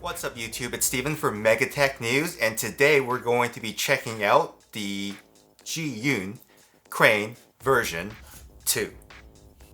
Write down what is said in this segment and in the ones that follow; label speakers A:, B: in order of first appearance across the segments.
A: What's up YouTube, it's Steven from Megatech News, and today we're going to be checking out the Zhiyun crane version 2.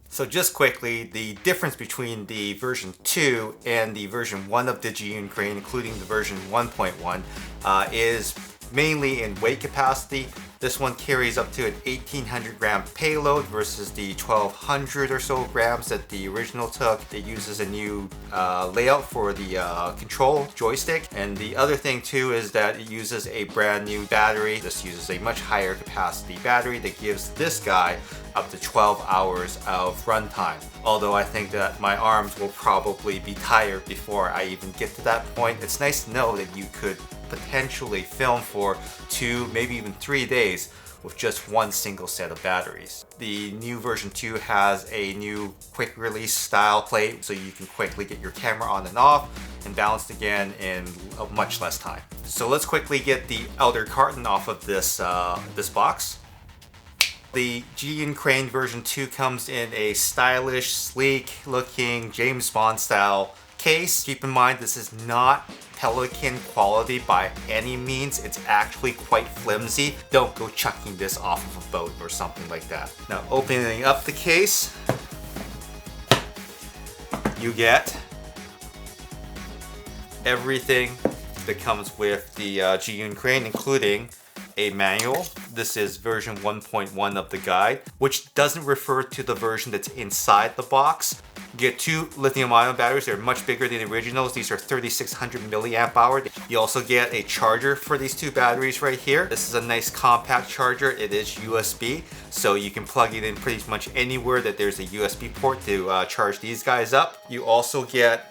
A: So just quickly, the difference between the version 2 and the version 1 of the Zhiyun crane, including the version 1.1, is mainly in weight capacity. This one carries up to an 1,800 gram payload versus the 1,200 or so grams that the original took. It uses a new layout for the control joystick. And the other thing too is that it uses a brand new battery. This uses a much higher capacity battery that gives this guy up to 12 hours of runtime. Although I think that my arms will probably be tired before I even get to that point. It's nice to know that you could potentially film for 2, maybe even 3 days with just one single set of batteries. The new version 2 has a new quick release style plate, so you can quickly get your camera on and off and balanced again in much less time. So let's quickly get the outer carton off of this box. The Zhiyun crane version 2 comes in a stylish, sleek looking James Bond style case. Keep in mind this is not Pelican quality by any means. It's actually quite flimsy. Don't go chucking this off of a boat or something like that. Now opening up the case, you get everything that comes with the Zhiyun crane, including a manual. This is version 1.1 of the guide, which doesn't refer to the version that's inside the box. You get 2 lithium-ion batteries. They're much bigger than the originals. These are 3600 milliamp hour. You also get a charger for these 2 batteries right here. This is a nice compact charger. It is USB, so you can plug it in pretty much anywhere that there's a USB port to charge these guys up. You also get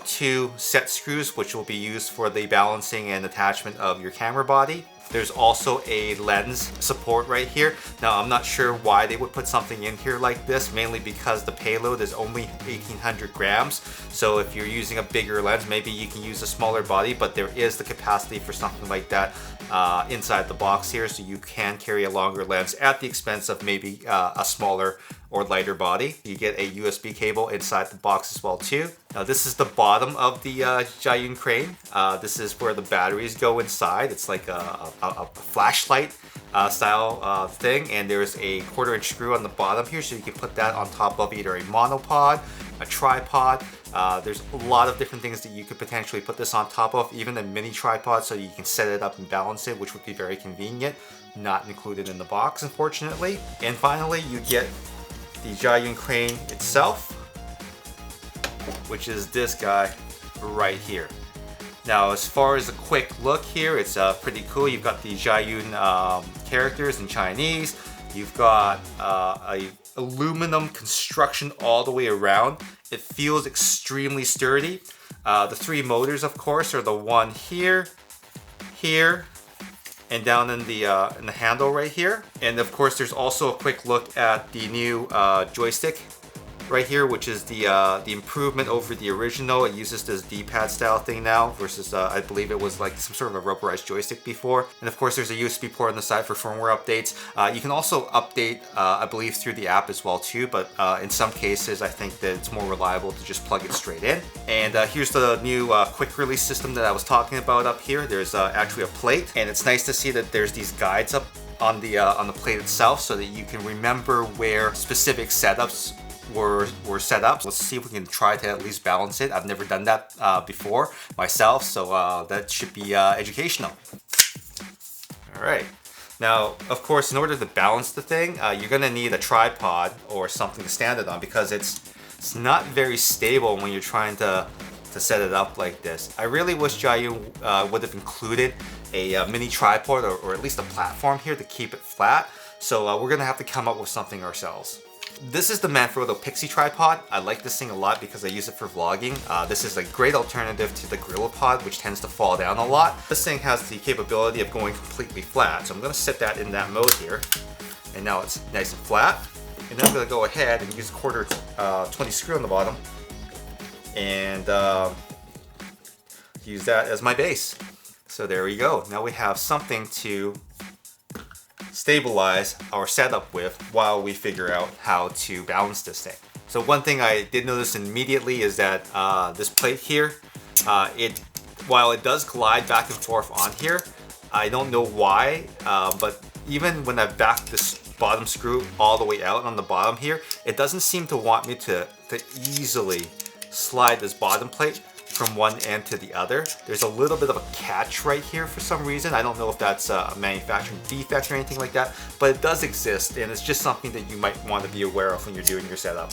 A: 2 set screws, which will be used for the balancing and attachment of your camera body. There's also a lens support right here. Now I'm not sure why they would put something in here like this, mainly because the payload is only 1,800 grams. So if you're using a bigger lens, maybe you can use a smaller body, but there is the capacity for something like that inside the box here, so you can carry a longer lens at the expense of maybe a smaller or lighter body. You get a USB cable inside the box as well too. Now this is the bottom of the Zhiyun crane. This is where the batteries go inside. It's like a flashlight style thing, and there's a 1/4-inch screw on the bottom here, so you can put that on top of either a monopod, a tripod. There's a lot of different things that you could potentially put this on top of, even a mini tripod, so you can set it up and balance it, which would be very convenient. Not included in the box, unfortunately. And finally, you get the Zhiyun crane itself, which is this guy right here. Now, as far as a quick look here, it's pretty cool. You've got the Zhiyun characters in Chinese. You've got a aluminum construction all the way around. It feels extremely sturdy. The 3 motors, of course, are the one here, here, and down in the handle right here. And of course, there's also a quick look at the new joystick right here, which is the improvement over the original. It uses this D-pad style thing now versus I believe it was like some sort of a rubberized joystick before. And of course there's a USB port on the side for firmware updates. You can also update I believe through the app as well too, but in some cases I think that it's more reliable to just plug it straight in. And here's the new quick release system that I was talking about up here. There's actually a plate, and it's nice to see that there's these guides up on the plate itself so that you can remember where specific setups were set up. Let's see if we can try to at least balance it. I've never done that before myself, so that should be educational. All right. Now, of course, in order to balance the thing, you're gonna need a tripod or something to stand it on, because it's not very stable when you're trying to set it up like this. I really wish Zhiyun would have included a mini tripod or at least a platform here to keep it flat. So we're gonna have to come up with something ourselves. This is the Manfrotto Pixie tripod. I like this thing a lot because I use it for vlogging. This is a great alternative to the GorillaPod, which tends to fall down a lot. This thing has the capability of going completely flat, so I'm gonna set that in that mode here. And now it's nice and flat. And then I'm gonna go ahead and use a 1/4-20 screw on the bottom and use that as my base. So there we go. Now we have something to stabilize our setup with while we figure out how to balance this thing. So one thing I did notice immediately is that this plate here, it while it does glide back and forth on here, I don't know why, but even when I back this bottom screw all the way out on the bottom here, it doesn't seem to want me to easily slide this bottom plate from one end to the other. There's a little bit of a catch right here for some reason. I don't know if that's a manufacturing defect or anything like that, but it does exist, and it's just something that you might want to be aware of when you're doing your setup.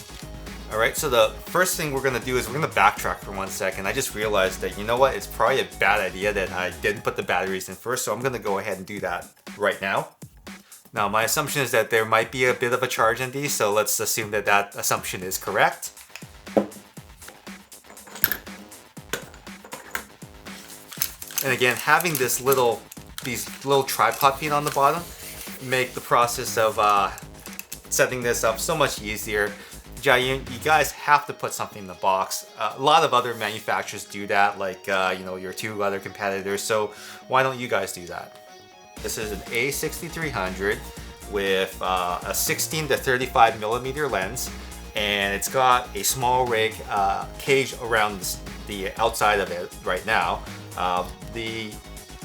A: All right, so the first thing we're gonna do is we're gonna backtrack for 1 second. I just realized that, you know what, it's probably a bad idea that I didn't put the batteries in first, so I'm gonna go ahead and do that right now. Now, my assumption is that there might be a bit of a charge in these, so let's assume that that assumption is correct. And again, having these little tripod feet on the bottom make the process of setting this up so much easier. Zhiyun, you guys have to put something in the box. A lot of other manufacturers do that, like you know, your 2 other competitors, so why don't you guys do that? This is an A6300 with a 16 to 35 millimeter lens, and it's got a small rig cage around the outside of it right now. The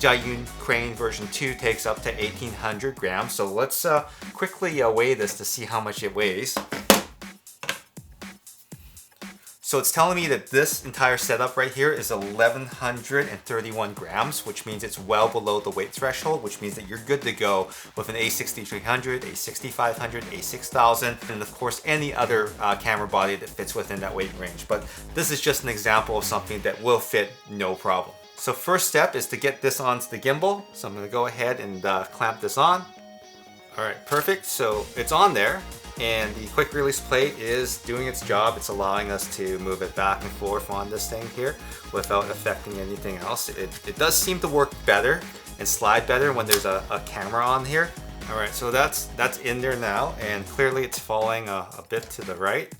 A: Zhiyun Crane version 2 takes up to 1,800 grams, so let's quickly weigh this to see how much it weighs. So it's telling me that this entire setup right here is 1,131 grams, which means it's well below the weight threshold, which means that you're good to go with an A6300, A6500, A6000, and of course any other camera body that fits within that weight range. But this is just an example of something that will fit no problem. So first step is to get this onto the gimbal. So I'm gonna go ahead and clamp this on. All right, perfect. So it's on there, and the quick release plate is doing its job. It's allowing us to move it back and forth on this thing here without affecting anything else. It does seem to work better and slide better when there's a camera on here. All right, so that's in there now, and clearly it's falling a bit to the right.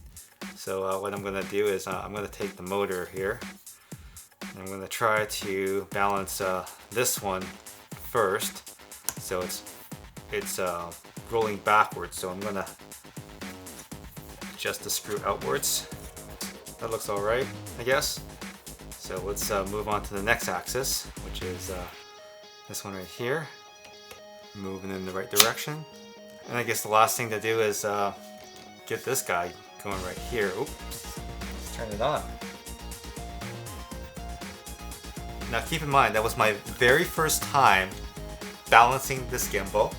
A: So what I'm gonna do is I'm gonna take the motor here. I'm gonna try to balance this one first. So it's rolling backwards, so I'm gonna adjust the screw outwards. That looks all right, I guess. So let's move on to the next axis, which is this one right here. Moving in the right direction. And I guess the last thing to do is get this guy going right here. Oops, let's turn it on. Now keep in mind, that was my very first time balancing this gimbal.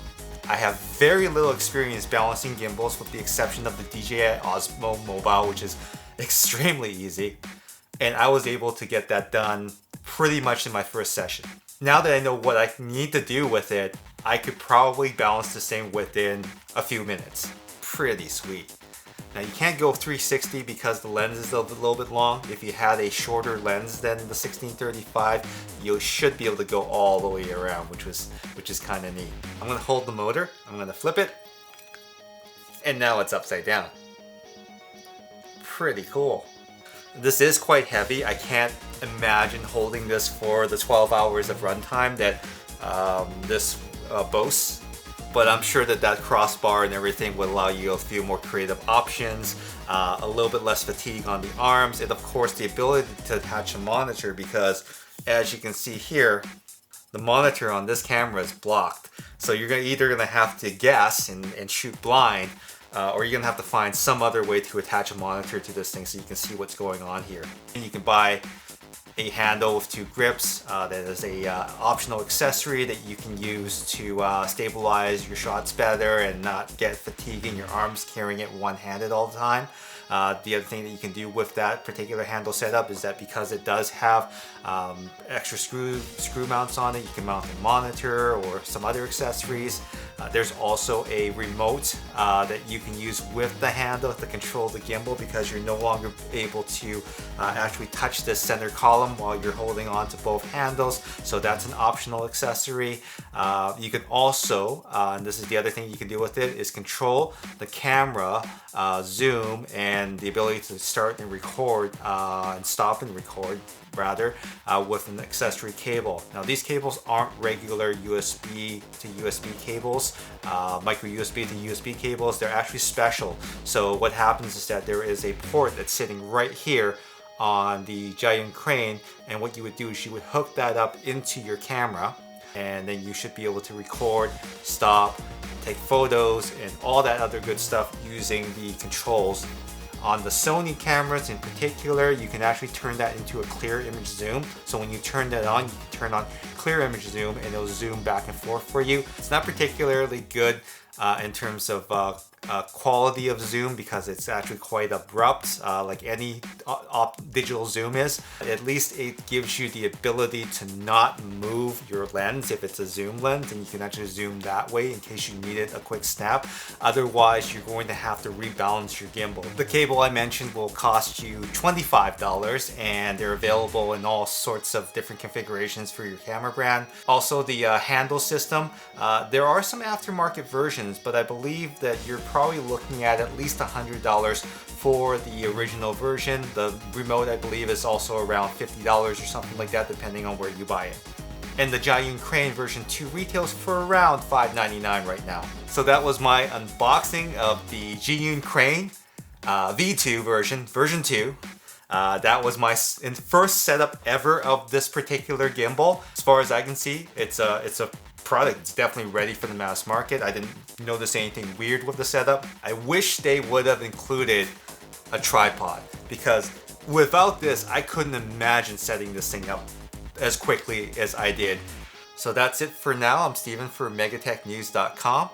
A: I have very little experience balancing gimbals with the exception of the DJI Osmo Mobile, which is extremely easy. And I was able to get that done pretty much in my first session. Now that I know what I need to do with it, I could probably balance this thing within a few minutes. Pretty sweet. Now you can't go 360 because the lens is a little bit long. If you had a shorter lens than the 1635, you should be able to go all the way around, which is kind of neat. I'm gonna hold the motor, I'm gonna flip it, and now it's upside down. Pretty cool. This is quite heavy. I can't imagine holding this for the 12 hours of runtime that this boasts. But I'm sure that crossbar and everything would allow you a few more creative options, a little bit less fatigue on the arms, and of course the ability to attach a monitor, because as you can see here, the monitor on this camera is blocked. So you're either going to have to guess and shoot blind, or you're going to have to find some other way to attach a monitor to this thing so you can see what's going on here. And you can buy a handle with 2 grips. That is a optional accessory that you can use to stabilize your shots better and not get fatigue in your arms carrying it one-handed all the time. The other thing that you can do with that particular handle setup is that because it does have extra screw mounts on it, you can mount a monitor or some other accessories. There's also a remote that you can use with the handle to control the gimbal, because you're no longer able to actually touch this center column while you're holding on to both handles. So that's an optional accessory. You can also, and this is the other thing you can do with it, is control the camera, zoom, and the ability to start and record and stop and record rather with an accessory cable. Now these cables aren't regular USB to USB cables, micro USB to USB cables. They're actually special. So what happens is that there is a port that's sitting right here on the Zhiyun crane, and what you would do is you would hook that up into your camera, and then you should be able to record, stop, take photos, and all that other good stuff using the controls. On the Sony cameras in particular, you can actually turn that into a clear image zoom. So when you turn that on, you can turn on clear image zoom and it'll zoom back and forth for you. It's not particularly good in terms of quality of zoom because it's actually quite abrupt, like any digital zoom is. At least it gives you the ability to not move your lens if it's a zoom lens, and you can actually zoom that way in case you needed a quick snap. Otherwise, you're going to have to rebalance your gimbal. The cable I mentioned will cost you $25, and they're available in all sorts of different configurations for your camera brand. Also, the handle system, there are some aftermarket versions, but I believe that you're probably looking at least $100 for the original version. The remote, I believe, is also around $50 or something like that, depending on where you buy it. And the Zhiyun crane version 2 retails for around $5.99 right now. So that was my unboxing of the Zhiyun crane V2 version 2. That was my first setup ever of this particular gimbal. As far as I can see, it's a product. It's definitely ready for the mass market. I didn't notice anything weird with the setup. I wish they would have included a tripod, because without this, I couldn't imagine setting this thing up as quickly as I did. So that's it for now. I'm Steven for MEGATechNews.com.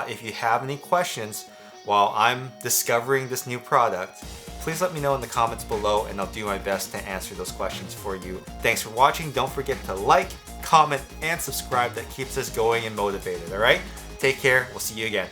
A: If you have any questions while I'm discovering this new product, please let me know in the comments below and I'll do my best to answer those questions for you. Thanks for watching. Don't forget to like, comment, and subscribe. That keeps us going and motivated, all right? Take care. We'll see you again.